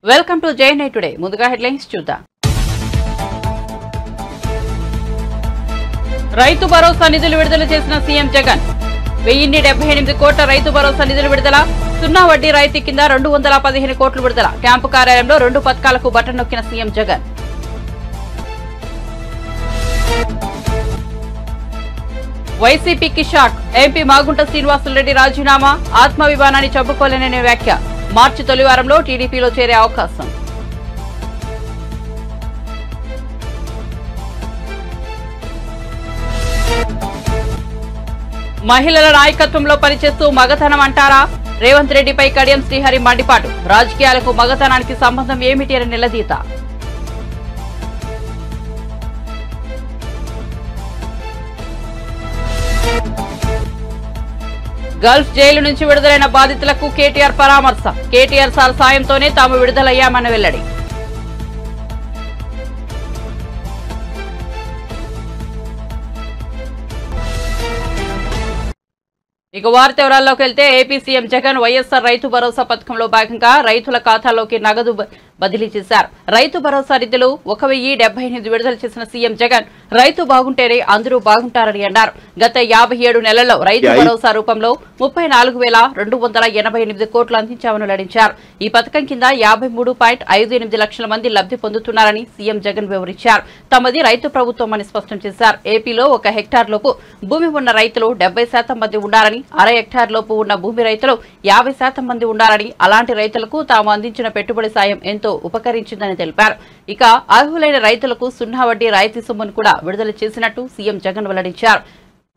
Welcome to JNI today. ముందుగా headlines చూద్దాం. రైతు భరోసా నిధులు విడుదల చేసిన సీఎం జగన్. 1078 కోట్ల రైతు భరోసా నిధులు విడుదల. సున్నా వడ్డీ రాయితీ కింద 215 కోట్లు విడుదల. క్యాంపు కార్యాలయంలో 2 పథకాలకు బటన్ నొక్కిన సీఎం జగన్. వైసీపీకి షాక్. ఎంపీ మాగుంట శ్రీనివాసులరెడ్డి రాజీనామా. ఆత్మాభిమానాన్ని చంపుకోలేననే వ్యాఖ్య. మార్చి తొలి వారంలో టీడీపీలో చేరే అవకాశం. మహిళల నాయకత్వంలో పనిచేస్తూ మగతనం అంటారా? రేవంత్ రెడ్డిపై కడియం శ్రీహరి మండిపాటు. రాజకీయాలకు మగతనానికి సంబంధం ఏమిటి అని నిలదీత. గల్ఫ్ జైలు నుంచి విడుదలైన బాధితులకు కేటీఆర్ పరామర్శ. కేటీఆర్ సార్ సాయంతోనే తాము విడుదలయ్యామని వెల్లడి. ఇక వార్త వివరాల్లోకి వెళ్తే ఏపీ సీఎం జగన్ వైఎస్ఆర్ రైతు భరోసా పథకంలో భాగంగా రైతుల ఖాతాలోకి నగదు బదిలీ చేశారు. రైతు భరోసా నిధులు 1078 విడుదల చేసిన సీఎం జగన్ రైతు బాగుంటేనే అందరూ బాగుంటారని అన్నారు. గత 57 నెలల్లో రైతు భరోసా రూపంలో 34,288 కోట్లు అందించామని వెల్లడించారు. ఈ పథకం కింద 53.58 లక్షల మంది లబ్ధి పొందుతున్నారని సీఎం జగన్ వివరించారు. తమది రైతు ప్రభుత్వం అని స్పష్టం చేశారు. ఏపీలో 1 హెక్టార్ లోపు భూమి ఉన్న రైతులు 70% మంది ఉన్నారని, అర హెక్టార్ లోపు ఉన్న భూమి రైతులు 50% మంది ఉన్నారని, అలాంటి రైతులకు తాము అందించిన పెట్టుబడి సాయం ఎంతో ఉపకరించిందని తెలిపారు. ఇక అర్హులైన రైతులకు సున్నా వడ్డీ రాయితీ సొమ్మును కూడా విడుదల చేసినట్టు సీఎం జగన్ వెల్లడించారు.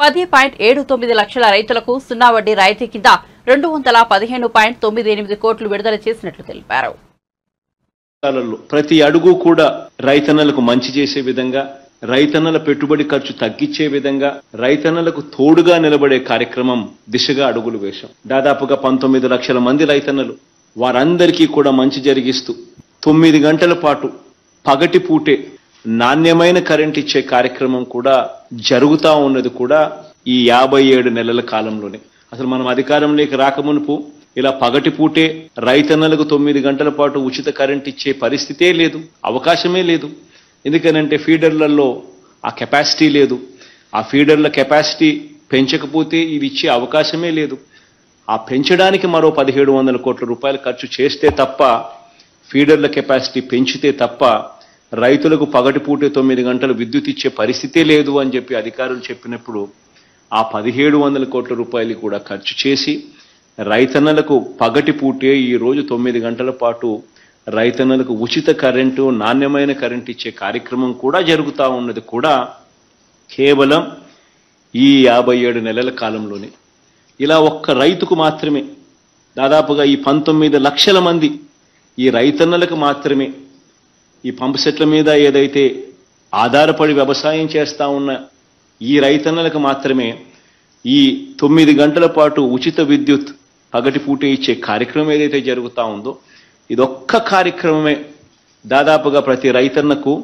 10.79 లక్షల రైతులకు సున్నా వడ్డీ రాయితీ కింద 215.98 కోట్లు విడుదల చేసినట్లు తెలిపారు. ప్రతి అడుగు కూడా రైతన్నలకు మంచి చేసే విధంగా, రైతన్నల పెట్టుబడి ఖర్చు తగ్గించే విధంగా, రైతన్నలకు తోడుగా నిలబడే కార్యక్రమం దిశగా అడుగులు వేశాం. దాదాపుగా 19 లక్షల మంది రైతన్నలు, వారందరికీ కూడా మంచి జరిగిస్తూ 9 గంటల పాటు పగటిపూటే నాణ్యమైన కరెంట్ ఇచ్చే కార్యక్రమం కూడా జరుగుతా ఉన్నది కూడా ఈ 57 నెలల కాలంలోనే. అసలు మనం అధికారంలోకి రాకమునుపు ఇలా పగటిపూటే రైతన్నలకు 9 గంటల పాటు ఉచిత కరెంట్ ఇచ్చే పరిస్థితే లేదు, అవకాశమే లేదు. ఎందుకనంటే ఫీడర్లలో ఆ కెపాసిటీ లేదు. ఆ ఫీడర్ల కెపాసిటీ పెంచకపోతే ఇది ఇచ్చే అవకాశమే లేదు. ఆ పెంచడానికి మరో 1700 కోట్ల రూపాయలు ఖర్చు చేస్తే తప్ప, ఫీడర్ల కెపాసిటీ పెంచితే తప్ప రైతులకు పగటిపూటే 9 గంటలు విద్యుత్ ఇచ్చే పరిస్థితే లేదు అని చెప్పి అధికారులు చెప్పినప్పుడు ఆ 1700 కోట్ల రూపాయలు కూడా ఖర్చు చేసి రైతన్నలకు పగటిపూటే ఈ రోజు 9 గంటల పాటు రైతన్నలకు ఉచిత కరెంటు, నాణ్యమైన కరెంటు ఇచ్చే కార్యక్రమం కూడా జరుగుతూ ఉన్నది కూడా కేవలం ఈ 57 నెలల కాలంలోనే. ఇలా ఒక్క రైతుకు మాత్రమే దాదాపుగా ఈ 19 లక్షల మంది ఈ రైతన్నలకు మాత్రమే ఈ పంపు సెట్ల మీద ఏదైతే ఆధారపడి వ్యవసాయం చేస్తా ఉన్న ఈ రైతన్నలకు మాత్రమే ఈ 9 గంటల పాటు ఉచిత విద్యుత్ పగటిపూట ఇచ్చే కార్యక్రమం ఏదైతే జరుగుతూ ఉందో, ఇదొక్క కార్యక్రమమే దాదాపుగా ప్రతి రైతన్నకు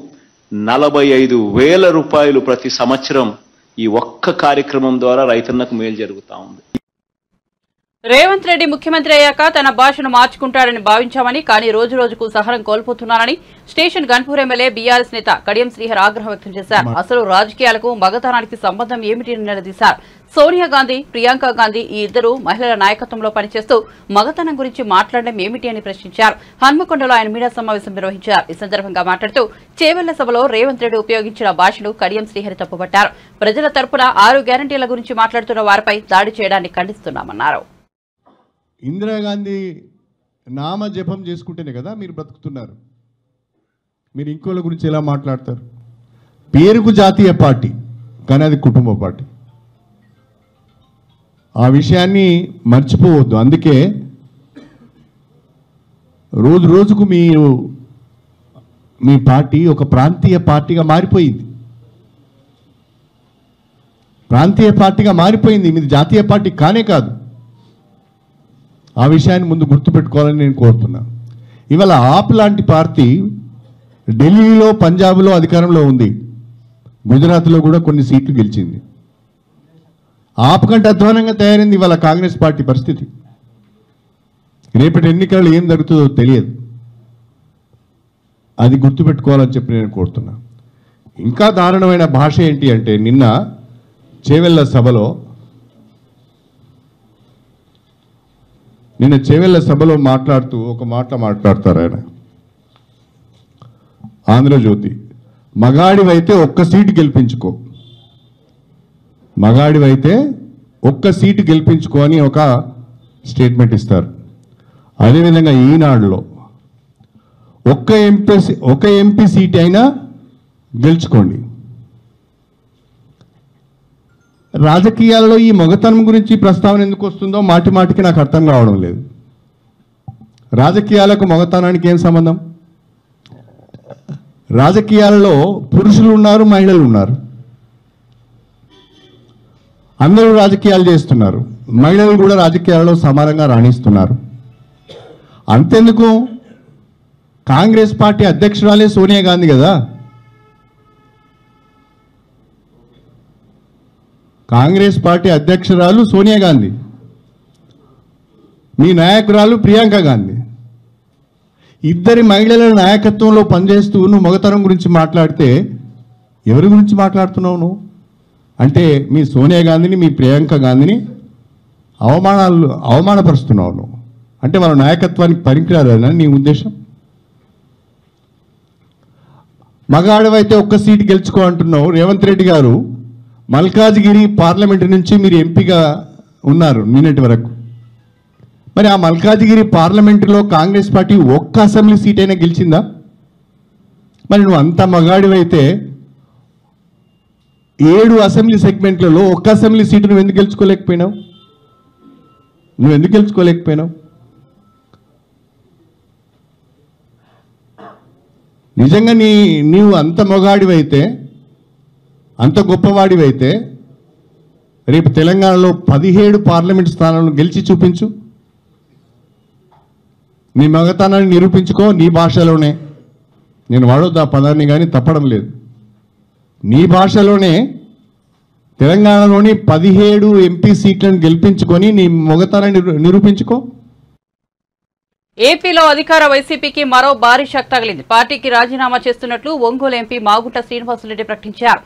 45,000 రూపాయలు ప్రతి సంవత్సరం ఈ ఒక్క కార్యక్రమం ద్వారా రైతన్నకు మేలు జరుగుతూ ఉంది. రేవంత్ రెడ్డి ముఖ్యమంత్రి అయ్యాక తన భాషను మార్చుకుంటాడని భావించామని, కానీ రోజు రోజుకు సహనం కోల్పోతున్నారని స్టేషన్ గన్పూర్ ఎమ్మెల్యే బీఆర్ఎస్ నేత కడియం శ్రీహరి ఆగ్రహం వ్యక్తం చేశారు. అసలు రాజకీయాలకు మగతనానికి సంబంధం ఏమిటి అని నిలదీశారు. సోనియా గాంధీ, ప్రియాంక గాంధీ ఈ ఇద్దరు మహిళల నాయకత్వంలో పనిచేస్తూ మగతనం గురించి మాట్లాడడం ఏమిటి అని ప్రశ్నించారు. హన్మకొండలో ఆయన మీడియా సమావేశం నిర్వహించారు. ఈ సందర్భంగా మాట్లాడుతూ చేవెళ్ల సభలో రేవంత్ రెడ్డి ఉపయోగించిన భాషను కడియం శ్రీహరి తప్పుపట్టారు. ప్రజల తరపున 6 గ్యారంటీల గురించి మాట్లాడుతున్న వారిపై దాడి చేయడాన్ని ఖండిస్తున్నామన్నారు. ఇందిరాగాంధీ నామ జపం చేసుకుంటేనే కదా మీరు బ్రతుకుతున్నారు. మీరు ఇంకోళ్ళ గురించి ఎలా మాట్లాడతారు? పేరుకు జాతీయ పార్టీ, కానీ అది కుటుంబ పార్టీ. ఆ విషయాన్ని మర్చిపోవద్దు. అందుకే రోజు రోజుకు మీ పార్టీ ఒక ప్రాంతీయ పార్టీగా మారిపోయింది. ప్రాంతీయ పార్టీగా మారిపోయింది. మీది జాతీయ పార్టీ కానే కాదు. ఆ విషయాన్ని ముందు గుర్తుపెట్టుకోవాలని నేను కోరుతున్నాను. ఇవాళ ఆప్ లాంటి పార్టీ ఢిల్లీలో, పంజాబ్లో అధికారంలో ఉంది. గుజరాత్లో కూడా కొన్ని సీట్లు గెలిచింది. ఆప్ కంటే అధ్వానంగా తయారైంది ఇవాళ కాంగ్రెస్ పార్టీ పరిస్థితి. రేపటి ఎన్నికల్లో ఏం జరుగుతుందో తెలియదు. అది గుర్తుపెట్టుకోవాలని చెప్పి నేను కోరుతున్నా. ఇంకా దారుణమైన భాష ఏంటి అంటే నిన్న చేవెళ్ళ సభలో మాట్లాడుతూ ఒక మాట మాట్లాడతారు ఆయన. ఆంధ్రజ్యోతి, మగాడివైతే ఒక్క సీటు గెలిపించుకో, మగాడివైతే ఒక్క సీటు గెలిపించుకో అని ఒక స్టేట్మెంట్ ఇస్తారు. అదేవిధంగా ఈనాడులో ఒక్క ఎంపీ సీట్ అయినా గెలుచుకోండి. రాజకీయాల్లో ఈ మొగతనం గురించి ప్రస్తావన ఎందుకు వస్తుందో మాటి మాటికి నాకు అర్థం కావడం లేదు. రాజకీయాలకు మొగతనానికి ఏం సంబంధం? రాజకీయాలలో పురుషులు ఉన్నారు, మహిళలు ఉన్నారు. అందరూ రాజకీయాలు చేస్తున్నారు, మహిళలు కూడా రాజకీయాలలో సమానంగా రాణిస్తున్నారు. అంతెందుకు, కాంగ్రెస్ పార్టీ అధ్యక్షురాలే సోనియా గాంధీ కదా. కాంగ్రెస్ పార్టీ అధ్యక్షురాలు సోనియా గాంధీ, మీ నాయకురాలు ప్రియాంక గాంధీ. ఇద్దరి మహిళల నాయకత్వంలో పనిచేస్తూ నువ్వు మగతనం గురించి మాట్లాడితే ఎవరి గురించి మాట్లాడుతున్నావు నువ్వు? అంటే మీ సోనియా గాంధీని, మీ ప్రియాంక గాంధీని అవమానపరుస్తున్నావు నువ్వు. అంటే వాళ్ళ నాయకత్వానికి పనికిరాదని నీ ఉద్దేశం? మగాడవైతే ఒక్క సీటు గెలుచుకో అంటున్నావు. రేవంత్ రెడ్డి గారు మల్కాజ్గిరి పార్లమెంటు నుంచి మీరు ఎంపీగా ఉన్నారు నిన్నటి వరకు. మరి ఆ మల్కాజ్గిరి పార్లమెంటులో కాంగ్రెస్ పార్టీ ఒక్క అసెంబ్లీ సీట్ అయినా గెలిచిందా? మరి నువ్వు అంత మగాడివైతే 7 అసెంబ్లీ సెగ్మెంట్లలో ఒక్క అసెంబ్లీ సీటు నువ్వు ఎందుకు గెలుచుకోలేకపోయినావు? నిజంగా నీవు అంత మొగాడివైతే, అంత గొప్పవాడివైతే రేపు తెలంగాణలో 17 పార్లమెంట్ స్థానాలను గెలిచి చూపించు. నీ మగతనాన్ని నిరూపించుకో నీ భాషలోనే. నేను వాడొద్దు ఆ పదాన్ని, కానీ తప్పడం లేదు. నీ భాషలోనే తెలంగాణలోని 17 ఎంపీ సీట్లను గెలిపించుకొని నీ మగతనాన్ని నిరూపించుకో. ఏపీలో అధికార వైసీపీకి మరో భారీ షాక్ తగిలింది. పార్టీకి రాజీనామా చేస్తున్నట్లు ఒంగోలు ఎంపీ మాగుంట శ్రీనివాసరెడ్డి ప్రకటించారు.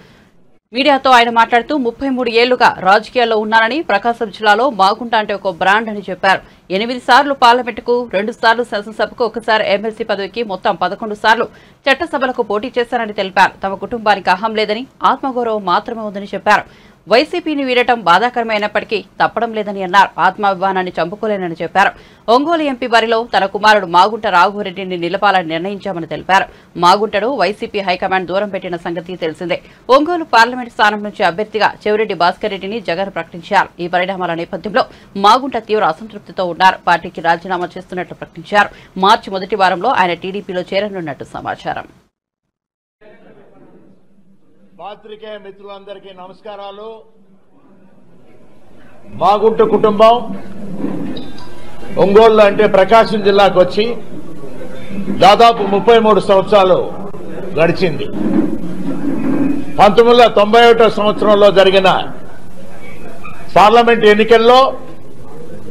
మీడియాతో ఆయన మాట్లాడుతూ 33 ఏళ్లుగా రాజకీయాల్లో ఉన్నారని, ప్రకాశం జిల్లాలో మాగుంట అంటే ఒక బ్రాండ్ అని చెప్పారు. 8 సార్లు పార్లమెంటుకు, 2 సార్లు శాసనసభకు, 1 సారి ఎమ్మెల్సీ పదవికి, మొత్తం 11 సార్లు చట్టసభలకు పోటీ చేశారని తెలిపారు. తమ కుటుంబానికి అహం లేదని, ఆత్మగౌరవం మాత్రమే ఉందని చెప్పారు. వైసీపీని వీడటం బాధాకరమైనప్పటికీ తప్పడం లేదని అన్నారు. ఆత్మాభిమానాన్ని చంపుకోలేనని చెప్పారు. ఒంగోలు ఎంపీ బరిలో తన కుమారుడు మాగుంట రాఘవరెడ్డిని నిలపాలని నిర్ణయించామని తెలిపారు. మాగుంటను వైసీపీ హైకమాండ్ దూరం పెట్టిన సంగతి తెలిసిందే. ఒంగోలు పార్లమెంటు స్థానం నుంచి అభ్యర్థిగా చెవిరెడ్డి భాస్కర్ రెడ్డిని జగన్ ప్రకటించారు. ఈ పరిణామాల నేపథ్యంలో మాగుంట తీవ్ర అసంతృప్తితో ఉన్నారు. పార్టీకి రాజీనామా చేస్తున్నట్లు ప్రకటించారు. మార్చి మొదటి వారంలో ఆయన టీడీపీలో చేరనున్నట్టు సమాచారం. పాత్రికేయ మిత్రులందరికీ నమస్కారాలు. మాగుంట కుటుంబం ఒంగోలు అంటే ప్రకాశం జిల్లాకు వచ్చి దాదాపు 33 సంవత్సరాలు గడిచింది. 1991 సంవత్సరంలో జరిగిన పార్లమెంట్ ఎన్నికల్లో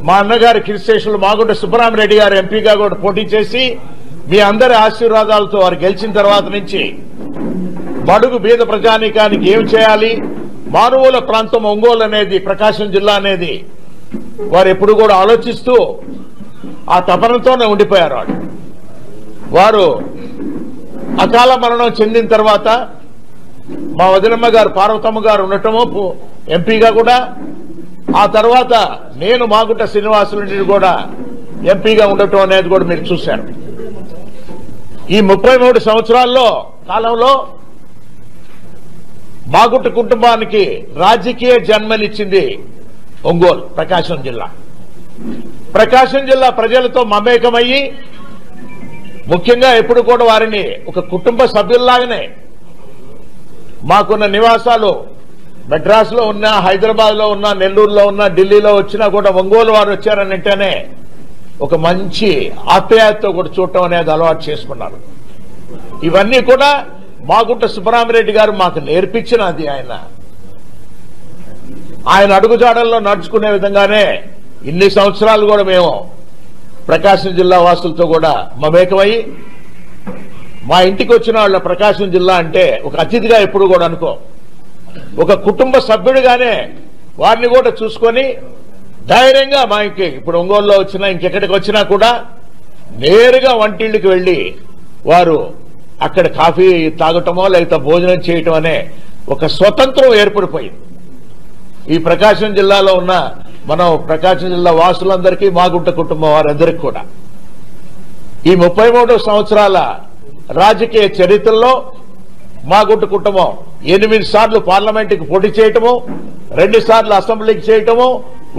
మా అన్నగారి కీర్తిశేషులు మాగుంట సుబ్బరామరెడ్డి గారు ఎంపీగా కూడా పోటీ చేసి మీ అందరి ఆశీర్వాదాలతో వారు గెలిచిన తర్వాత నుంచి బడుగు బీద ప్రజానీకానికి ఏం చేయాలి, మారుమూల ప్రాంతం ఒంగోలు అనేది, ప్రకాశం జిల్లా అనేది వారు ఎప్పుడు కూడా ఆలోచిస్తూ ఆ తపనతోనే ఉండిపోయారు. వారు అకాల మరణం చెందిన తర్వాత మా వదినమ్మ గారు పార్వతమ్మ గారు ఉండటము ఎంపీగా కూడా, ఆ తర్వాత నేను మాగుంట శ్రీనివాసరెడ్డిని కూడా ఎంపీగా ఉండటం అనేది కూడా మీరు చూశారు. ఈ 33 సంవత్సరాల్లో కాలంలో మాగుంట కుటుంబానికి రాజకీయ జన్మనిచ్చింది ఒంగోలు, ప్రకాశం జిల్లా. ప్రకాశం జిల్లా ప్రజలతో మమేకమయ్యి ముఖ్యంగా ఎప్పుడు కూడా వారిని ఒక కుటుంబ సభ్యుల్లాగానే, మాకున్న నివాసాలు మెడ్రాస్లో ఉన్నా, హైదరాబాద్లో ఉన్నా, నెల్లూరులో ఉన్నా, ఢిల్లీలో వచ్చినా కూడా ఒంగోలు వారు వచ్చారనంటేనే ఒక మంచి ఆప్యాయతతో కూడా చూడటం అనేది అలవాటు చేసుకున్నారు. ఇవన్నీ కూడా మాగుంట సుబ్బరామరెడ్డి గారు మాకు నేర్పించినది. ఆయన అడుగుజాడల్లో నడుచుకునే విధంగానే ఇన్ని సంవత్సరాలు కూడా మేము ప్రకాశం జిల్లా వాసులతో కూడా మమేకమై మా ఇంటికి వచ్చిన వాళ్ళ ప్రకాశం జిల్లా అంటే ఒక అతిథిగా ఎప్పుడు కూడా అనుకో, ఒక కుటుంబ సభ్యుడిగానే వారిని కూడా చూసుకొని ధైర్యంగా మా ఇప్పుడు ఒంగోలులో వచ్చినా ఇంకెక్కడికి వచ్చినా కూడా నేరుగా వంటిళ్ళకి వెళ్లి వారు అక్కడ కాఫీ తాగటమో లేకపోతే భోజనం చేయటం అనే ఒక స్వతంత్రం ఏర్పడిపోయింది. ఈ ప్రకాశం జిల్లాలో ఉన్న మనం ప్రకాశం జిల్లా వాసులందరికీ మాగుంట కుటుంబం వారందరికీ కూడా ఈ 33 సంవత్సరాల రాజకీయ చరిత్రలో మాగుంట కుటుంబం 8 సార్లు పార్లమెంటుకి పోటీ చేయటము, 2 సార్లు అసెంబ్లీకి చేయటము,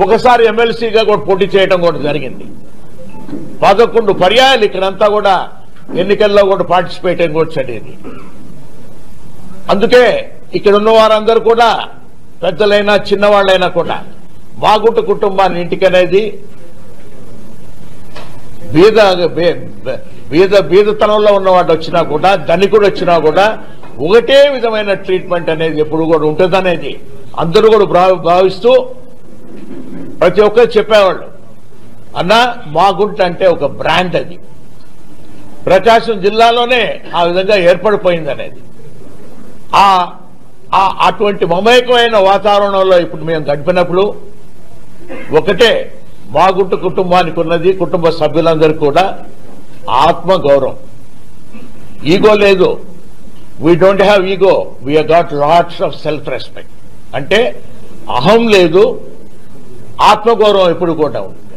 ఒకసారి ఎమ్మెల్సీగా కూడా పోటీ చేయడం కూడా జరిగింది. 11 పర్యాయాలు ఇక్కడంతా కూడా ఎన్నికల్లో కూడా పార్టిసిపేట్ కూడా జరిగింది. అందుకే ఇక్కడ ఉన్న వారందరూ కూడా పెద్దలైనా చిన్నవాళ్ళైనా కూడా మాగుంట కుటుంబాన్ని ఇంటికనేది బీదతనంలో ఉన్నవాడు వచ్చినా కూడా ధనికుడు వచ్చినా కూడా ఒకటే విధమైన ట్రీట్మెంట్ అనేది ఎప్పుడు కూడా ఉంటుందనేది అందరూ కూడా భావిస్తూ ప్రతి ఒక్కరు చెప్పేవాళ్ళు. అన్న మాగుంట అంటే ఒక బ్రాండ్, అది ప్రకాశం జిల్లాలోనే ఆ విధంగా ఏర్పడిపోయింది అనేది. అటువంటి మమేకమైన వాతావరణంలో ఇప్పుడు మేము గడిపినప్పుడు ఒకటే మాగుంట కుటుంబానికి ఉన్నది, కుటుంబ సభ్యులందరికీ కూడా ఆత్మ గౌరవం. ఈగో లేదు, we don't have ego, we got lots of self respect. అంటే అహం లేదు, ఆత్మగౌరవం ఎప్పుడు కూడా ఉంటుంది.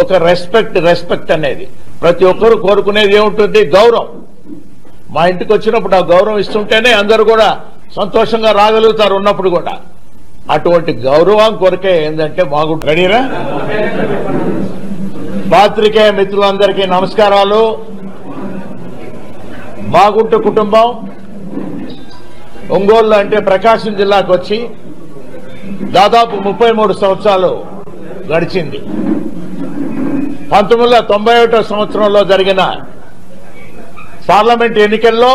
ఒక రెస్పెక్ట్ అనేది ప్రతి ఒక్కరు కోరుకునేది ఏముంటుంది? గౌరవం. మా ఇంటికి వచ్చినప్పుడు ఆ గౌరవం ఇస్తుంటేనే అందరూ కూడా సంతోషంగా రాగలుగుతారు ఉన్నప్పుడు కూడా. అటువంటి గౌరవం కొరకే ఏంటంటే మాగుంట. రెడీరా? పాత్రికేయ మిత్రులందరికీ నమస్కారాలు. మాగుంట కుటుంబం ఒంగోలు అంటే ప్రకాశం జిల్లాకు వచ్చి దాదాపు 33 సంవత్సరాలు గడిచింది. 1991 సంవత్సరంలో జరిగిన పార్లమెంట్ ఎన్నికల్లో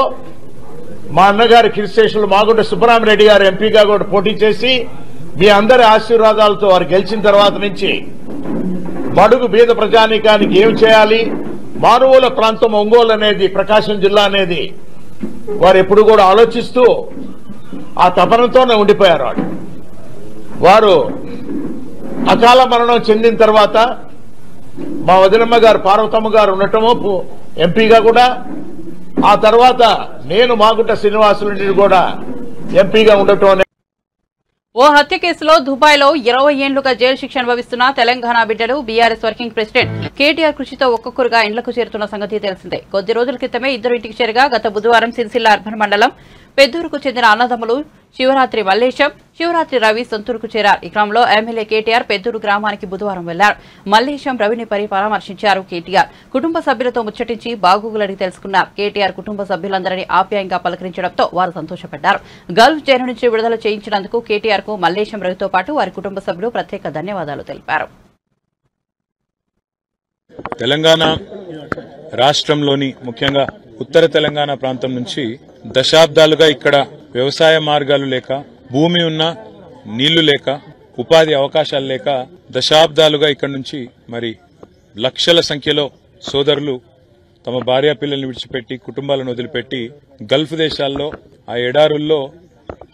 మా అన్నగారి కిరిశేషులు మాగుంట సుబ్బరామిరెడ్డి గారు ఎంపీగా కూడా పోటీ చేసి మీ అందరి ఆశీర్వాదాలతో వారు గెలిచిన తర్వాత నుంచి బడుగు బీద ప్రజానీకానికి ఏం చేయాలి, మారుమూల ప్రాంతం ఒంగోలు అనేది, ప్రకాశం జిల్లా అనేది వారు ఎప్పుడు కూడా ఆలోచిస్తూ ఆ తపనతోనే ఉండిపోయారు. వారు అకాల మరణం చెందిన తర్వాత మా వదినమ్మ గారు పార్వతమ్మ గారు ఉండటము ఎంపీగా కూడా, ఆ తర్వాత నేను మాగుంట శ్రీనివాసులు కూడా ఎంపీగా ఉండటం. ఓ హత్య కేసులో దుబాయ్లో 20 ఏళ్లుగా జైలు శిక్ష అనుభవిస్తున్న తెలంగాణ బిడ్డలు బీఆర్ఎస్ వర్కింగ్ ప్రెసిడెంట్ కేటీఆర్ కృషితో ఒక్కొక్కరుగా ఇండ్లకు చేరుతున్న సంగతి తెలిసిందే. కొద్ది రోజుల క్రితమే ఇద్దరు ఇంటికి చేరగా గత బుధవారం సిరిసిల్ల అర్బన్ మండలం పెద్దూరుకు చెందిన అన్నదమ్ములు శివరాత్రి మల్లేశం, శివరాత్రి రవి సొంతూరుకు చేరారు. ఈ క్రమంలో ఎమ్మెల్యే కేటీఆర్ పెద్దూరు గ్రామానికి బుధవారం వెళ్లారు. మల్లేశం రవిని పరామర్శించారు కేటీఆర్. కుటుంబ సభ్యులతో ముచ్చటించి బాగోగులని తెలుసుకున్నారు. కేటీఆర్ కుటుంబ సభ్యులందరినీ ఆప్యాయంగా పలకరించడంతో వారు సంతోషపడ్డారు. గల్ఫ్ జైలు నుంచి విడుదల చేయించినందుకు కేటీఆర్ కు మల్లేశం రవితో పాటు వారి కుటుంబ సభ్యులు ప్రత్యేక ధన్యవాదాలు తెలిపారు. తెలంగాణ రాష్ట్రంలోని ముఖ్యంగా ఉత్తర తెలంగాణ ప్రాంతం నుంచి దశాబ్దాలుగా ఇక్కడ వ్యవసాయ మార్గాలు లేక, భూమి ఉన్న నీళ్లు లేక, ఉపాధి అవకాశాలు లేక దశాబ్దాలుగా ఇక్కడ నుంచి మరి లక్షల సంఖ్యలో సోదరులు తమ భార్యా పిల్లల్ని విడిచిపెట్టి, కుటుంబాలను వదిలిపెట్టి గల్ఫ్ దేశాల్లో ఆ ఎడారుల్లో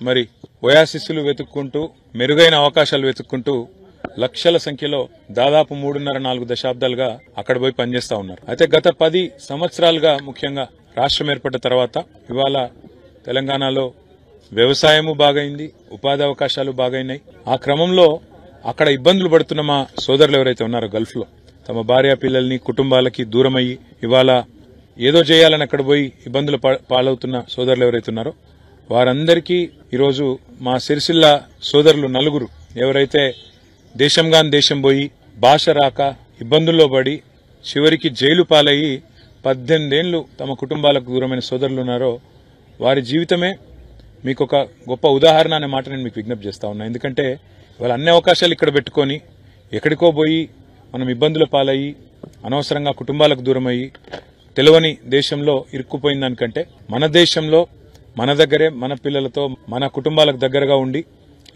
మరి ఓయాసిస్సులు వెతుక్కుంటూ, మెరుగైన అవకాశాలు వెతుక్కుంటూ లక్షల సంఖ్యలో దాదాపు 3.5-4 దశాబ్దాలుగా అక్కడ పోయి పనిచేస్తా ఉన్నారు. అయితే గత 10 సంవత్సరాలుగా ముఖ్యంగా రాష్ట్రం ఏర్పడిన తర్వాత ఇవాళ తెలంగాణలో వ్యవసాయము బాగైంది, ఉపాధి అవకాశాలు బాగైనాయి. ఆ క్రమంలో అక్కడ ఇబ్బందులు పడుతున్న మా సోదరులు ఎవరైతే ఉన్నారో గల్ఫ్ లో తమ భార్య పిల్లల్ని కుటుంబాలకి దూరమయ్యి ఇవాళ ఏదో చేయాలని అక్కడ పోయి ఇబ్బందులు పాలవుతున్న సోదరులు ఎవరైతే ఉన్నారో వారందరికీ ఈరోజు మా సిరిసిల్ల సోదరులు 4 ఎవరైతే దేశంగాని దేశం పోయి భాష రాక ఇబ్బందుల్లో పడి చివరికి జైలు పాలయ్యి 18 ఏళ్లు తమ కుటుంబాలకు దూరమైన సోదరులు ఉన్నారో వారి జీవితమే మీకు ఒక గొప్ప ఉదాహరణ అనే మాట నేను మీకు విజ్ఞప్తి చేస్తా ఉన్నా. ఎందుకంటే వాళ్ళ అన్ని అవకాశాలు ఇక్కడ పెట్టుకొని ఎక్కడికో పోయి మనం ఇబ్బందుల పాలయ్యి అనవసరంగా కుటుంబాలకు దూరమయ్యి తెలియని దేశంలో ఇరుక్కుపోయిన దానికంటే మన దేశంలో మన దగ్గరే మన పిల్లలతో మన కుటుంబాలకు దగ్గరగా ఉండి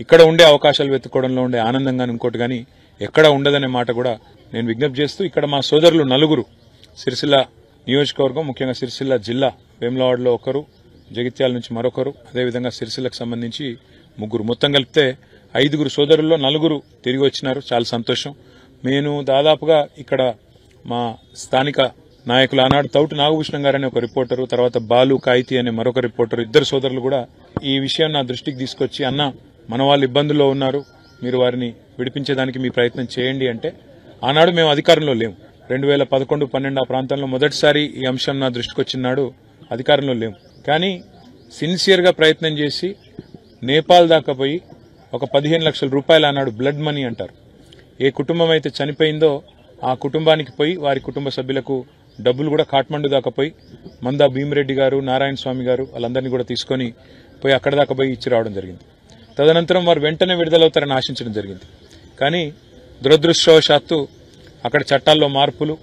ఇక్కడ ఉండే అవకాశాలు వెతుక్కోవడంలో ఉండే ఆనందంగా ఇంకోటి కానీ ఎక్కడ ఉండదనే మాట కూడా నేను విజ్ఞప్తి చేస్తూ ఇక్కడ మా సోదరులు 4 సిరిసిల్ల నియోజకవర్గం ముఖ్యంగా సిరిసిల్ల జిల్లా వేములవాడలో ఒకరు, జగిత్యాల నుంచి మరొకరు, అదేవిధంగా సిరిసిల్లకు సంబంధించి 3, మొత్తం కలిపితే 5 సోదరుల్లో 4 తిరిగి వచ్చినారు. చాలా సంతోషం. నేను దాదాపుగా ఇక్కడ మా స్థానిక నాయకులు ఆనాడు తౌటి నాగభూషణం గారని ఒక రిపోర్టరు, తర్వాత బాలు కాయితీ అనే మరొక రిపోర్టరు, 2 సోదరులు కూడా ఈ విషయం నా దృష్టికి తీసుకొచ్చి, అన్న మన వాళ్ళు ఇబ్బందుల్లో ఉన్నారు, మీరు వారిని విడిపించేదానికి మీ ప్రయత్నం చేయండి అంటే, ఆనాడు మేము అధికారంలో లేము. 2011-12 ఆ ప్రాంతంలో మొదటిసారి ఈ అంశం నా దృష్టికి వచ్చినాడు అధికారంలో లేము. కానీ సిన్సియర్గా ప్రయత్నం చేసి నేపాల్ దాకా పోయి ఒక 15 లక్షల రూపాయలు ఆనాడు బ్లడ్ మనీ అంటారు, ఏ కుటుంబం అయితే చనిపోయిందో ఆ కుటుంబానికి పోయి వారి కుటుంబ సభ్యులకు డబ్బులు కూడా కాఠ్మండు దాకా పోయి మందా భీమిరెడ్డి గారు, నారాయణ స్వామి గారు వాళ్ళందరినీ కూడా తీసుకొని పోయి అక్కడ దాకా పోయి ఇచ్చి రావడం జరిగింది. తదనంతరం వారు వెంటనే విడుదలవుతారని ఆశించడం జరిగింది. కానీ దురదృష్టవశాత్తు అక్కడ చట్టాల్లో మార్పులు,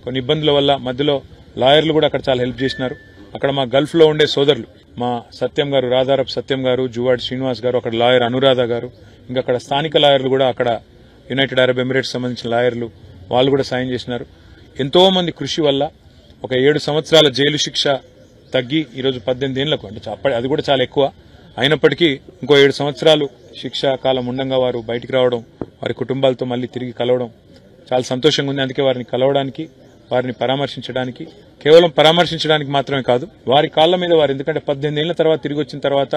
కొన్ని ఇబ్బందుల వల్ల మధ్యలో లాయర్లు కూడా అక్కడ చాలా హెల్ప్ చేసినారు. అక్కడ మా గల్ఫ్లో ఉండే సోదరులు, మా సత్యం గారు, రాధారపు సత్యం గారు, జువాడి శ్రీనివాస్ గారు, అక్కడ లాయర్ అనురాధ గారు, ఇంకా అక్కడ స్థానిక లాయర్లు కూడా, అక్కడ యునైటెడ్ అరబ్ ఎమిరేట్స్ సంబంధించిన లాయర్లు వాళ్ళు కూడా సాయం చేసినారు. ఎంతో మంది కృషి వల్ల ఒక 7 సంవత్సరాల జైలు శిక్ష తగ్గి ఈరోజు 18 ఏళ్లకు, అంటే అది కూడా చాలా ఎక్కువ అయినప్పటికీ ఇంకో 7 సంవత్సరాలు శిక్షా కాలం ఉండగా వారు బయటికి రావడం, వారి కుటుంబాలతో మళ్ళీ తిరిగి కలవడం చాలా సంతోషంగా ఉంది. అందుకే వారిని కలవడానికి, వారిని పరామర్శించడానికి, కేవలం పరామర్శించడానికి మాత్రమే కాదు, వారి కాళ్ల మీద వారు, ఎందుకంటే 18 ఏళ్ల తర్వాత తిరిగి వచ్చిన తర్వాత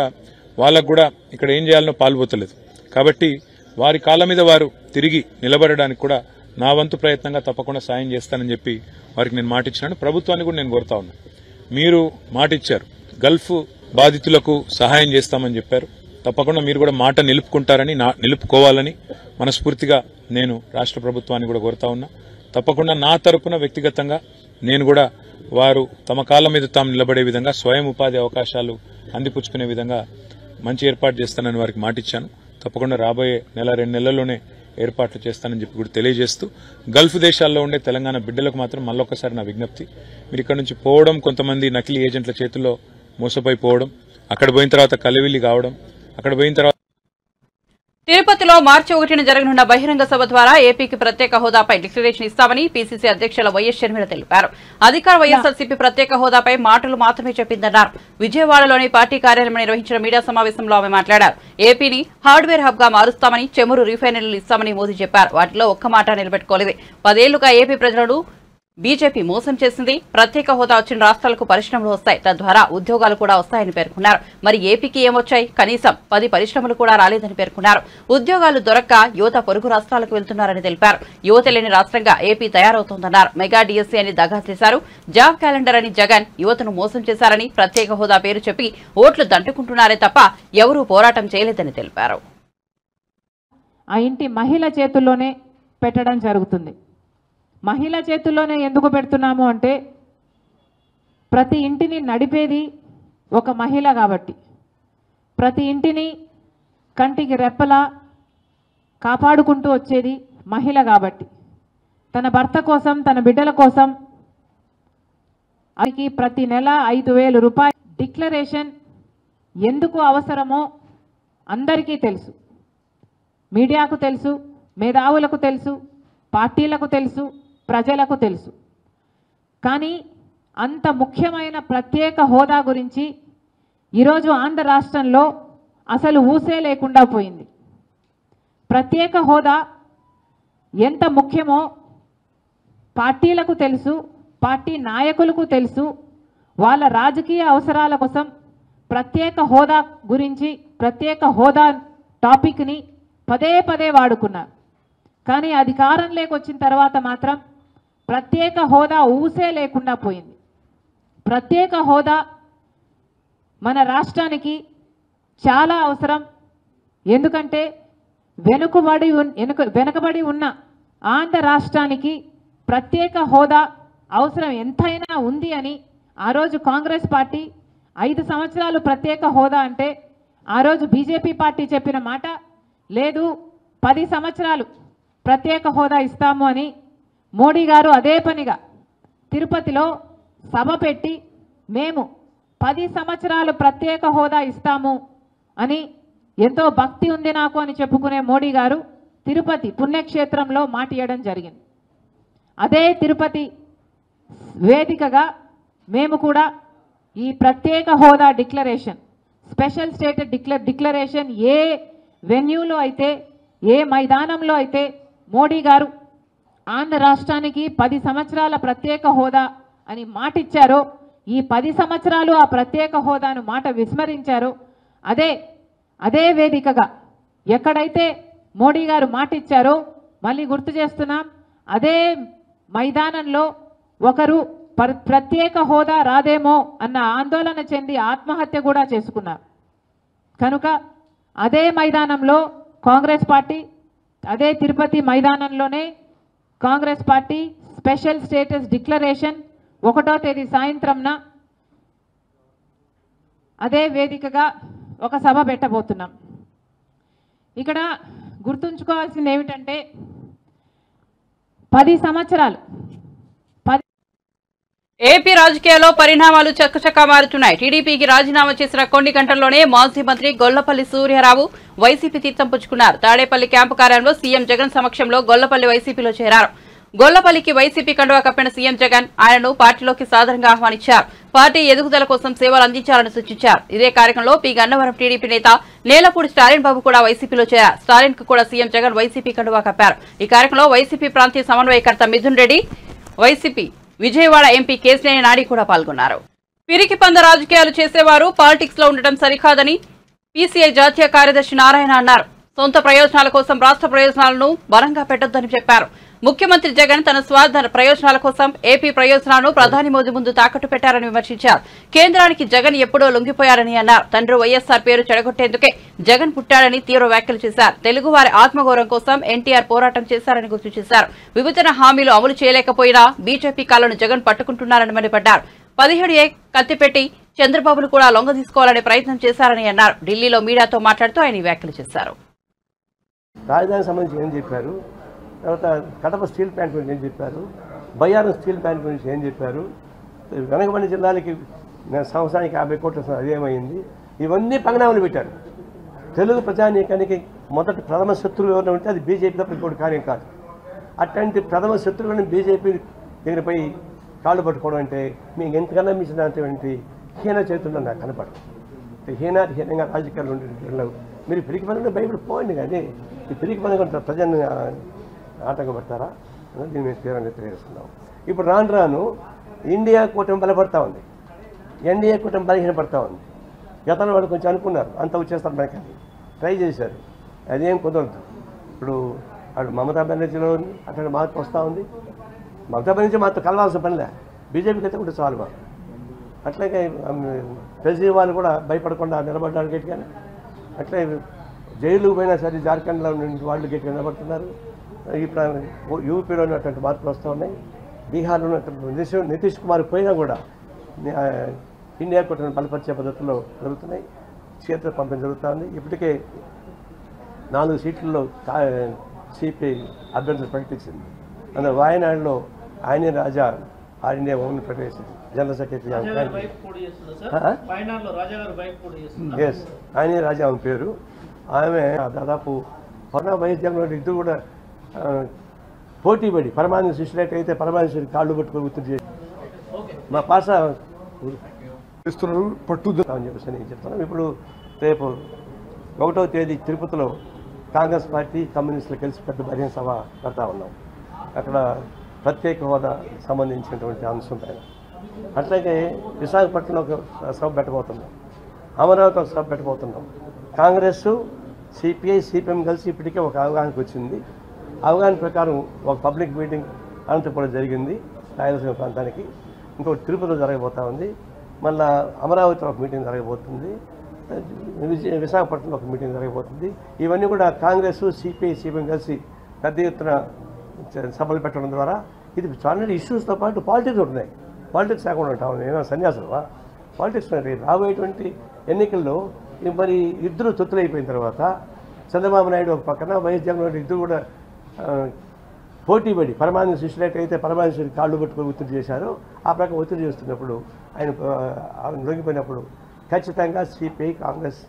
వాళ్ళకు కూడా ఇక్కడ ఏం చేయాలనో పాల్పోతలేదు. కాబట్టి వారి కాళ్ల మీద వారు తిరిగి నిలబడడానికి కూడా నా వంతు ప్రయత్నంగా తప్పకుండా సాయం చేస్తానని చెప్పి వారికి నేను మాటిచ్చినాను. ప్రభుత్వాన్ని కూడా నేను కోరుతా ఉన్నాను, మీరు మాటిచ్చారు, గల్ఫ్ బాధితులకు సహాయం చేస్తామని చెప్పారు, తప్పకుండా మీరు కూడా మాట నిలుపుకుంటారని, నిలుపుకోవాలని మనస్ఫూర్తిగా నేను రాష్ట్ర ప్రభుత్వాన్ని కూడా కోరుతా ఉన్నా. తప్పకుండా నా తరపున వ్యక్తిగతంగా నేను కూడా వారు తమ కాళ్ళ మీద తాము నిలబడే విధంగా, స్వయం ఉపాధి అవకాశాలు అందిపుచ్చుకునే విధంగా మంచి ఏర్పాటు చేస్తానని వారికి మాటిచ్చాను. తప్పకుండా రాబోయే 1-2 నెలల్లోనే ఏర్పాట్లు చేస్తానని చెప్పి కూడా తెలియజేస్తూ, గల్ఫ్ దేశాల్లో ఉండే తెలంగాణ బిడ్డలకు మాత్రం మళ్ళొక్కసారి నా విజ్ఞప్తి, మీరు ఇక్కడ నుంచి పోవడం, కొంతమంది నకిలీ ఏజెంట్ల చేతుల్లో మోసపోయి పోవడం, అక్కడ పోయిన తర్వాత కలవిల్లి కావడం, అక్కడ పోయిన తర్వాత తిరుపతిలో మార్చి 1న జరగనున్న బహిరంగ సభ ద్వారా ఏపీకి ప్రత్యేక హోదాపై డిక్లరేషన్ ఇస్తామని పీసీసీ అధ్యక్షుల వైఎస్ షర్మిల తెలిపారు. అధికార వైఎస్ఆర్సీపీ ప్రత్యేక హోదాపై మాటలు మాత్రమే చెప్పిందన్నారు. విజయవాడలోని పార్టీ కార్యాలయంలో నిర్వహించిన మీడియా సమావేశంలో ఆమె మాట్లాడారు. ఏపీని హార్డ్వేర్ హబ్ గా మారుస్తామని, చమురు రిఫైనరీలు ఇస్తామని మోదీ చెప్పారు. వాటిలో ఒక్క మాట నిలబెట్టుకోలేదు. 10 ఏళ్లుగా ఏపీ ప్రజలను బీజేపీ మోసం చేసింది. ప్రత్యేక హోదా వచ్చిన రాష్ట్రాలకు పరిశ్రమలు వస్తాయి, తద్వారా ఉద్యోగాలు కూడా వస్తాయని పేర్కొన్నారు. మరి ఏపీకి ఏమొచ్చాయి? కనీసం 10 పరిశ్రమలు కూడా రాలేదని పేర్కొన్నారు. ఉద్యోగాలు దొరక్క యువత పొరుగు రాష్ట్రాలకు వెళ్తున్నారని తెలిపారు. యువత లేని రాష్ట్రంగా ఏపీ తయారవుతోందన్నారు. మెగా డిఎస్సీ అని దగా చేశారు. జాబ్ క్యాలెండర్ అని జగన్ యువతను మోసం చేశారని, ప్రత్యేక హోదా పేరు చెప్పి ఓట్లు దంటుకుంటున్నారే తప్ప ఎవరూ పోరాటం చేయలేదని తెలిపారు. ఆ ఇంటి మహిళ చేతుల్లోనే పెట్టడం జరుగుతుంది. మహిళ చేతుల్లోనే ఎందుకు పెడుతున్నాము అంటే, ప్రతి ఇంటిని నడిపేది ఒక మహిళ కాబట్టి, ప్రతి ఇంటిని కంటికి రెప్పలా కాపాడుకుంటూ వచ్చేది మహిళ కాబట్టి, తన భర్త కోసం, తన బిడ్డల కోసం అది ప్రతి నెల 5,000 రూపాయలు డిక్లరేషన్ ఎందుకు అవసరమో అందరికీ తెలుసు. మీడియాకు తెలుసు, మేధావులకు తెలుసు, పార్టీలకు తెలుసు, ప్రజలకు తెలుసు. కానీ అంత ముఖ్యమైన ప్రత్యేక హోదా గురించి ఈరోజు ఆంధ్ర రాష్ట్రంలో అసలు ఊసే లేకుండా పోయింది. ప్రత్యేక హోదా ఎంత ముఖ్యమో పార్టీలకు తెలుసు, పార్టీ నాయకులకు తెలుసు. వాళ్ళ రాజకీయ అవసరాల కోసం ప్రత్యేక హోదా గురించి, ప్రత్యేక హోదా టాపిక్ని పదే పదే వాడుకున్నారు. కానీ అధికారంలోకి వచ్చిన తర్వాత మాత్రం ప్రత్యేక హోదా ఊసే లేకుండా పోయింది. ప్రత్యేక హోదా మన రాష్ట్రానికి చాలా అవసరం. ఎందుకంటే వెనుకబడి ఉన్న ఆంధ్ర రాష్ట్రానికి ప్రత్యేక హోదా అవసరం ఎంతైనా ఉంది అని ఆ రోజు కాంగ్రెస్ పార్టీ 5 సంవత్సరాలు ప్రత్యేక హోదా అంటే, ఆ రోజు బీజేపీ పార్టీ చెప్పిన మాట లేదు, 10 సంవత్సరాలు ప్రత్యేక హోదా ఇస్తాము అని మోడీ గారు అదే పనిగా తిరుపతిలో సభ పెట్టి, మేము 10 సంవత్సరాలు ప్రత్యేక హోదా ఇస్తాము అని, ఎంతో భక్తి ఉంది నాకు అని చెప్పుకునే మోడీ గారు తిరుపతి పుణ్యక్షేత్రంలో మాట ఇవ్వడం జరిగింది. అదే తిరుపతి వేదికగా మేము కూడా ఈ ప్రత్యేక హోదా డిక్లరేషన్, స్పెషల్ స్టేటస్ డిక్లరేషన్ ఏ వెన్యూలో అయితే, ఏ మైదానంలో అయితే మోడీ గారు ఆంధ్ర రాష్ట్రానికి 10 సంవత్సరాల ప్రత్యేక హోదా అని మాటిచ్చారో, ఈ 10 సంవత్సరాలు ఆ ప్రత్యేక హోదాను మాట విస్మరించారో, అదే వేదికగా ఎక్కడైతే మోడీ గారు మాటిచ్చారో మళ్ళీ గుర్తు చేస్తున్నాం, అదే మైదానంలో ఒకరు ప్రత్యేక హోదా రాదేమో అన్న ఆందోళన చెంది ఆత్మహత్య కూడా చేసుకున్నారు. కనుక అదే మైదానంలో కాంగ్రెస్ పార్టీ, అదే తిరుపతి మైదానంలోనే Congress party special status declaration 1వ తేదీ సాయంత్రంన అదే వేదికగా ఒక సభ పెట్టబోతున్నాం. ఇక్కడ గుర్తుంచుకోవాల్సింది ఏమిటంటే 10 సంవత్సరాలు ఏపీ రాజకీయాల్లో పరిణామాలు చక్కచక్కా మారుతున్నాయి. టీడీపీకి రాజీనామా చేసిన కొన్ని గంటల్లోనే మాజీ మంత్రి గొల్లపల్లి సూర్యారావు వైసీపీ తీర్థం పుచ్చుకున్నారు. తాడేపల్లి క్యాంపు కార్యాలయంలో సీఎం జగన్ సమక్షంలో గొల్లపల్లి వైసీపీలో చేరారు. గొల్లపల్లికి వైసీపీ కండువా కప్పిన సీఎం జగన్ ఆయనను పార్టీలోకి సాదరంగా ఆహ్వానించారు. పార్టీ ఎదుగుదల కోసం సేవలు అందించాలని సూచించారు. ఇదే కార్యక్రమంలో పి గన్నవరం టీడీపీ నేత నేలపూడి స్టాలిన్ బాబు కూడా వైసీపీలో చేరారు. స్టాలిన్ కు కూడా సీఎం జగన్ వైసీపీ కండువా కప్పారు. ఈ కార్యక్రమంలో వైసీపీ ప్రాంతీయ సమన్వయకర్త మిథున్ రెడ్డి, వైసీపీ విజయవాడ ఎంపీ కేశినేని నాని కూడా పాల్గొన్నారు. పిరికి పంద రాజకీయాలు చేసేవారు పాలిటిక్స్ లో ఉండటం సరికాదని పీసీఐ జాతీయ కార్యదర్శి నారాయణ అన్నారు. సొంత ప్రయోజనాల కోసం రాష్ట్ర ప్రయోజనాలను బలంగా పెట్టొద్దని చెప్పారు. ముఖ్యమంత్రి జగన్ తన స్వార్థ ప్రయోజనాల కోసం ఏపీ ప్రయోజనాలను ప్రధాని మోదీ ముందు తాకట్టు పెట్టారని విమర్శించారు. కేంద్రానికి జగన్ ఎప్పుడో లొంగిపోయారని అన్నారు. తండ్రి వైఎస్ఆర్ పేరు చెడగొట్టేందుకే జగన్ పుట్టాడని తీవ్ర వ్యాఖ్యలు చేశారు. తెలుగువారి ఆత్మగౌరవం కోసం ఎన్టీఆర్ పోరాటం చేశారని గుర్తు చేశారు. విభజన హామీలు అమలు చేయలేకపోయినా బీజేపీ కాళ్లను జగన్ పట్టుకుంటున్నారని మండిపడ్డారు. 17A కత్తిపెట్టి చంద్రబాబును కూడా లొంగ తీసుకోవాలనే ప్రయత్నం చేశారని అన్నారు. ఢిల్లీలో మీడియాతో మాట్లాడుతూ ఆయన వ్యాఖ్యలు చేశారు. రాజధానికి సంబంధించి ఏం చెప్పారు, తర్వాత కడప స్టీల్ ప్లాంట్ గురించి ఏం చెప్పారు, బయ్యారం స్టీల్ ప్లాంట్ గురించి ఏం చెప్పారు, వెనకబడిన జిల్లాలకి సంవత్సరానికి 50 కోట్ల అదేమైంది, ఇవన్నీ పంగనామాలు పెట్టారు. తెలుగు ప్రజానీకానికి మొదటి ప్రథమ శత్రువు ఎవరైనా ఉంటే అది బీజేపీ తప్ప ఇంకోటి కార్యం కాదు. అట్లాంటి ప్రథమ శత్రువులను బీజేపీ దగ్గర పోయి కాళ్ళు పట్టుకోవడం అంటే మీకు ఎంతకన్నా మించినటువంటి హీన చేతుల్లో నాకు కనపడదు. హీనంగా రాజకీయాలు ఉండే మీరు పిరికి పదంగా బయటకు పోండి, కానీ ఈ పిరికి పదంగా ప్రజలను ఆటంకపడతారా అని దీన్ని మేము తీవ్రంగా తెలియజేస్తున్నాం. ఇప్పుడు రాను రాను ఇండియా కూటమి బలపడతా ఉంది, ఎన్డీఏ కూటమి బలహీనపడతా ఉంది. గతంలో వాళ్ళు కొంచెం అనుకున్నారు అంత వచ్చేస్తారు మనకి, ట్రై చేశారు, అదేం కుదరదు. ఇప్పుడు అటు మమతా బెనర్జీలో అక్కడ మార్పు వస్తూ ఉంది. మమతా బెనర్జీ మాతో కలవాల్సిన పనిలే, బీజేపీకి అయితే కూడా చాలు మాకు. అట్లాగే కేజ్రీవాల్ కూడా భయపడకుండా నిలబడ్డారు గట్టిగానే. అట్లే జైలు పోయినా సరే జార్ఖండ్లో నుండి వాళ్ళు గట్టిగా నిలబడుతున్నారు. యూపీలో ఉన్నటువంటి మార్పులు వస్తూ ఉన్నాయి. బీహార్లో ఉన్నటువంటి నితీష్ కుమార్ పోయినా కూడా ఇండియా కూటమిని బలపరిచే పద్ధతుల్లో జరుగుతున్నాయి. క్షేత్ర పంపిణీ జరుగుతూ ఉంది. ఇప్పటికే 4 సీట్లలో సిపిఐ అభ్యర్థులు ప్రకటించింది. అందులో వాయనాడులో ఆయనే రాజా ఆల్ ఇండియా ఓన్ ప్రకటించింది. జనరల్ సెక్రటరీ ఎస్ ఆయనే రాజా ఆమె పేరు. ఆమె దాదాపు వైఎస్ జగన్ ఇద్దరు కూడా పోటీ పడి పరమానంద శిష్యులైతే అయితే పరమానంద కాళ్ళు పట్టుకొని గుర్తు చేసి మా పాస ఇస్తున్నారు పట్టుదల అని చెప్పేసి నేను చెప్తున్నాను. ఇప్పుడు రేపు 1వ తేదీ తిరుపతిలో కాంగ్రెస్ పార్టీ కమ్యూనిస్టులు కలిసి పెద్ద బహిరంగ సభ పెడతా ఉన్నాం. అక్కడ ప్రత్యేక హోదా సంబంధించినటువంటి అంశం పైన. అట్లాగే విశాఖపట్నంలో ఒక సభ పెట్టబోతున్నాం, అమరావతి ఒక సభ పెట్టబోతున్నాం. కాంగ్రెస్, సిపిఐ, సిపిఎం కలిసి ఇప్పటికే ఒక అవగాహనకు వచ్చింది. అవగాహన ప్రకారం ఒక పబ్లిక్ మీటింగ్ అనంతపురం జరిగింది రాయలసీమ ప్రాంతానికి. ఇంకొకటి తిరుపతిలో జరగబోతూ ఉంది. మళ్ళా అమరావతిలో ఒక మీటింగ్ జరగబోతుంది. విశాఖపట్నంలో ఒక మీటింగ్ జరగబోతుంది. ఇవన్నీ కూడా కాంగ్రెస్, సిపిఐ, సిపిఎం కలిసి పెద్ద ఎత్తున సభలు పెట్టడం ద్వారా ఇది చాలా ఇష్యూస్తో పాటు పాలిటిక్స్ ఉంటున్నాయి. పాలిటిక్స్ లేకుండా ఉంటాం ఏమైనా సన్యాసులవా? పాలిటిక్స్ రాబోయేటువంటి ఎన్నికల్లో మరి ఇద్దరు తొత్తులైపోయిన తర్వాత చంద్రబాబు నాయుడు ఒక పక్కన, వైఎస్ జగన్ ఇద్దరు కూడా పోటీ పడి పరమానంద శిష్యులైతే అయితే పరమానంద కాళ్ళు పట్టుకొని ఒత్తిడి చేశారు. ఆ ప్రకారం ఒత్తిడి చేస్తున్నప్పుడు ఆయన లొంగిపోయినప్పుడు ఖచ్చితంగా సిపిఐ, కాంగ్రెస్,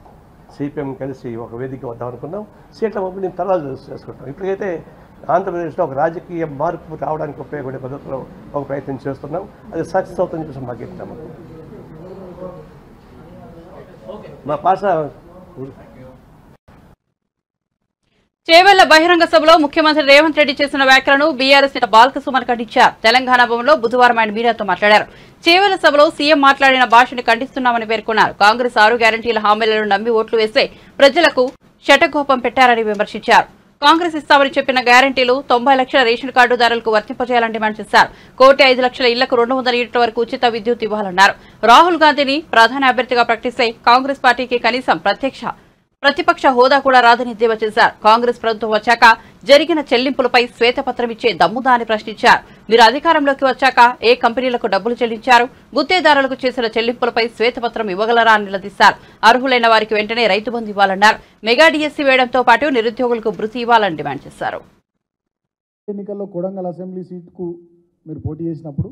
సిపిఎం కలిసి ఒక వేదిక వద్దాం అనుకున్నాం. సీట్ల పంపిణీ తర్వాత చేసుకుంటాం. ఇప్పటికైతే ఆంధ్రప్రదేశ్లో ఒక రాజకీయ మార్పు రావడానికి ఉపయోగపడే పద్ధతిలో ఒక ప్రయత్నం చేస్తున్నాం. అది సక్సెస్ అవుతుందని చెప్పి మాకు చెప్తాము. మా పాస చేవెళ్ల బహిరంగ సభలో ముఖ్యమంత్రి రేవంత్ రెడ్డి చేసిన వ్యాఖ్యలను బీఆర్ఎస్ నేత బాల్కసుమన్ ఖండించారు. తెలంగాణ భవన్లో బుధవారం ఆయన మీడియాతో మాట్లాడారు. చేవెళ్ల సభలో సీఎం మాట్లాడిన భాషను ఖండిస్తున్నామని పేర్కొన్నారు. కాంగ్రెస్ 6 గ్యారంటీల హామీలను నమ్మి ఓట్లు వేస్తే ప్రజలకు శటకోపం పెట్టారని విమర్శించారు. కాంగ్రెస్ ఇస్తామని చెప్పిన గ్యారంటీలు 90 లక్షల రేషన్ కార్డుదారులకు వర్తింపజేయాలని డిమాండ్ చేశారు. 1,5 లక్షల ఇళ్లకు 200 యూనిట్ల వరకు ఉచిత విద్యుత్ ఇవ్వాలన్నారు. రాహుల్ గాంధీని ప్రధాన అభ్యర్థిగా ప్రకటిస్తే కాంగ్రెస్ పార్టీకి కనీసం ప్రతిపక్ష హోదా కూడా రాదని ఎద్దేవా చేశారు. కాంగ్రెస్ ప్రభుత్వం వచ్చాక జరిగిన చెల్లింపులపై శ్వేతపత్రం ఇచ్చే దమ్ముదా అని ప్రశ్నించారు. మీరు అధికారంలోకి వచ్చాక ఏ కంపెనీలకు డబ్బులు చెల్లించారు? గుత్తేదారులకు చేసిన చెల్లింపులపై శ్వేతపత్రం ఇవ్వగలరా అని నిలదీశారు. అర్హులైన వారికి వెంటనే రైతు బంధు ఇవ్వాలన్నారు. మెగా డిఎస్సీ వేయడంతో పాటు నిరుద్యోగులకు భృతి ఇవ్వాలని డిమాండ్ చేశారు. ఎన్నికల్లో కొడంగల్ అసెంబ్లీ సీటుకు మీరు పోటీ చేసినప్పుడు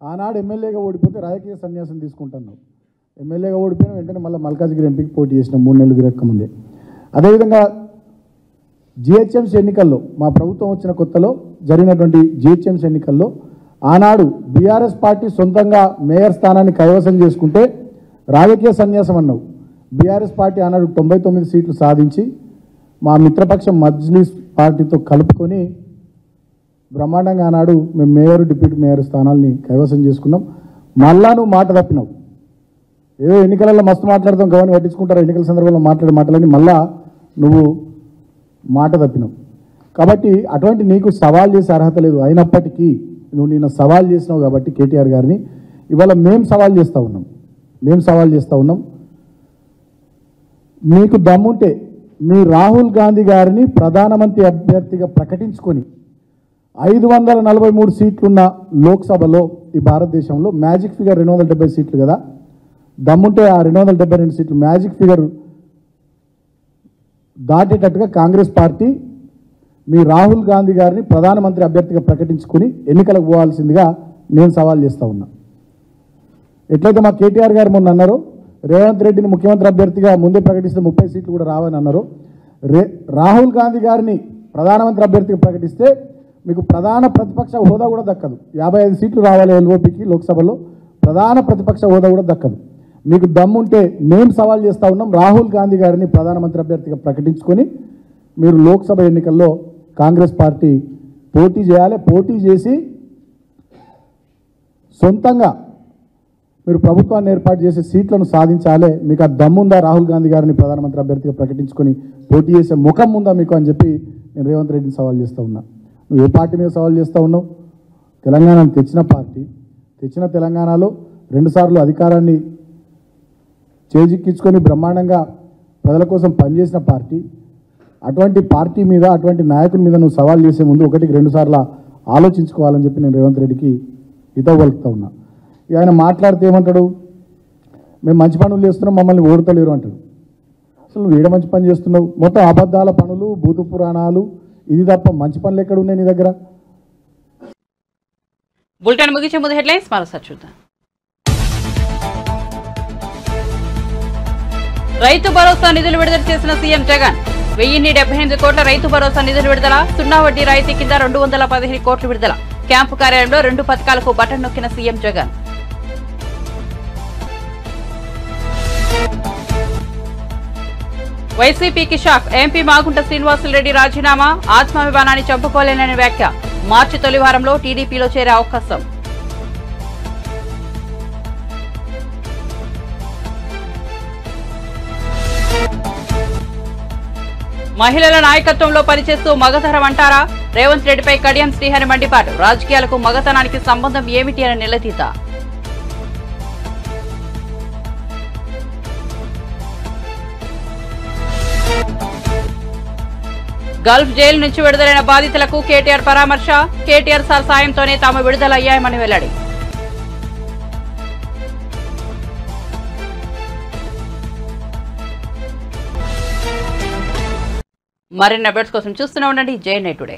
ఆనాడు ఎమ్మెల్యేగా ఓడిపోతే రాజకీయ సన్యాసం తీసుకుంటున్నావు. ఎమ్మెల్యేగా ఓడిపోయిన వెంటనే మళ్ళీ మల్కాజ్గిరి ఎంపీకి పోటీ చేసిన 3 నెలలు తిరగకముందే. అదేవిధంగా జిహెచ్ఎంసీ ఎన్నికల్లో మా ప్రభుత్వం వచ్చిన కొత్తలో జరిగినటువంటి జిహెచ్ఎంసీ ఎన్నికల్లో ఆనాడు బీఆర్ఎస్ పార్టీ సొంతంగా మేయర్ స్థానాన్ని కైవసం చేసుకుంటే రాజకీయ సన్యాసం అన్నావు. బీఆర్ఎస్ పార్టీ ఆనాడు 99 సీట్లు సాధించి మా మిత్రపక్షం మజ్లిస్ పార్టీతో కలుపుకొని బ్రహ్మాండంగా ఆనాడు మేము మేయర్ డిప్యూటీ మేయర్ స్థానాల్ని కైవసం చేసుకున్నాం. మళ్ళా నువ్వు మాట తప్పినావు. ఏదో ఎన్నికలలో మస్తు మాట్లాడతాం, గవర్నమెంట్ పట్టించుకుంటారు, ఎన్నికల సందర్భంలో మాట్లాడే మాటలని మళ్ళా నువ్వు మాట తప్పినావు. కాబట్టి అటువంటి నీకు సవాల్ చేసే అర్హత లేదు. అయినప్పటికీ నువ్వు నిన్న సవాల్ చేసినావు కాబట్టి కేటీఆర్ గారిని ఇవాళ మేము సవాల్ చేస్తూ ఉన్నాం. మీకు దమ్ముంటే మీ రాహుల్ గాంధీ గారిని ప్రధానమంత్రి అభ్యర్థిగా ప్రకటించుకొని 543 సీట్లున్న లోక్సభలో ఈ భారతదేశంలో మ్యాజిక్ ఫిగర్ 270 సీట్లు కదా, దమ్ముంటే ఆ 272 సీట్లు మ్యాజిక్ ఫిగర్ దాటేటట్టుగా కాంగ్రెస్ పార్టీ మీ రాహుల్ గాంధీ గారిని ప్రధానమంత్రి అభ్యర్థిగా ప్రకటించుకుని ఎన్నికలకు పోవాల్సిందిగా నేను సవాల్ చేస్తూ ఉన్నా. ఎట్లయితే మా కేటీఆర్ గారు మొన్న అన్నారో రేవంత్ రెడ్డిని ముఖ్యమంత్రి అభ్యర్థిగా ముందే ప్రకటిస్తే 30 సీట్లు కూడా రావని అన్నారు. రాహుల్ గాంధీ గారిని ప్రధానమంత్రి అభ్యర్థిగా ప్రకటిస్తే మీకు ప్రధాన ప్రతిపక్ష హోదా కూడా దక్కదు. 55 సీట్లు రావాలి ఎల్ఓపికి లోక్సభలో, ప్రధాన ప్రతిపక్ష హోదా కూడా దక్కదు. మీకు దమ్ముంటే మేము సవాల్ చేస్తూ ఉన్నాం. రాహుల్ గాంధీ గారిని ప్రధానమంత్రి అభ్యర్థిగా ప్రకటించుకొని మీరు లోక్సభ ఎన్నికల్లో కాంగ్రెస్ పార్టీ పోటీ చేయాలి. పోటీ చేసి సొంతంగా మీరు ప్రభుత్వాన్ని ఏర్పాటు చేసే సీట్లను సాధించాలి. మీకు ఆ దమ్ముందా రాహుల్ గాంధీ గారిని ప్రధానమంత్రి అభ్యర్థిగా ప్రకటించుకొని పోటీ చేసే ముఖం ఉందా మీకు అని చెప్పి నేను రేవంత్ రెడ్డిని సవాల్ చేస్తూ ఉన్నా. నువ్వు ఏ పార్టీ మీద సవాల్ చేస్తూ ఉన్నావు? తెలంగాణను తెచ్చిన తెలంగాణలో 2 సార్లు అధికారాన్ని చేజిక్కించుకొని బ్రహ్మాండంగా ప్రజల కోసం పనిచేసిన పార్టీ. అటువంటి పార్టీ మీద, అటువంటి నాయకుని మీద నువ్వు సవాల్ చేసే ముందు 1-2 సార్లు ఆలోచించుకోవాలని చెప్పి నేను రేవంత్ రెడ్డికి హితవు పలుకుతా ఉన్నా. ఆయన మాట్లాడితే ఏమంటాడు? మేము మంచి పనులు చేస్తున్నాం, మమ్మల్ని ఓడతలేరు అంటాడు. అసలు నువ్వు ఏడ మంచి పని చేస్తున్నావు? మొత్తం అబద్ధాల పనులు, భూత పురాణాలు, ఇది తప్ప మంచి పనులు ఎక్కడ ఉన్నాయి నీ దగ్గర? బులెటిన్ ముగించే ముందు హెడ్లైన్స్ మరోసారి చూద్దాం. రైతు భరోసా నిధులు విడుదల చేసిన సీఎం జగన్. 1078 కోట్ల రైతు భరోసా నిధులు విడుదల. 0 వడ్డీ రాయితీ కింద 215 కోట్లు విడుదల. క్యాంపు కార్యాలయంలో 2 పథకాలకు బటన్ నొక్కిన సీఎం జగన్. వైసీపీకి షాక్. ఎంపీ మాగుంట శ్రీనివాసులరెడ్డి రాజీనామా. ఆత్మాభిమానాన్ని చంపుకోలేనని వ్యాఖ్య. మార్చి తొలి వారంలో టీడీపీలో చేరే అవకాశం. మహిళల నాయకత్వంలో పనిచేస్తూ మగతరం అంటారా? రేవంత్ రెడ్డిపై కడియం శ్రీహరి మండిపాటు. రాజకీయాలకు మగతనానికి సంబంధం ఏమిటి అని నిలదీత. గల్ఫ్ జైలు నుంచి విడుదలైన బాధితులకు కేటీఆర్ పరామర్శ. కేటీఆర్ సార్ సాయంతోనే తాము విడుదలయ్యామని వెల్లడి. మరిన్ని అప్డేట్స్ కోసం చూస్తూనే ఉండండి జై నైట్ టుడే.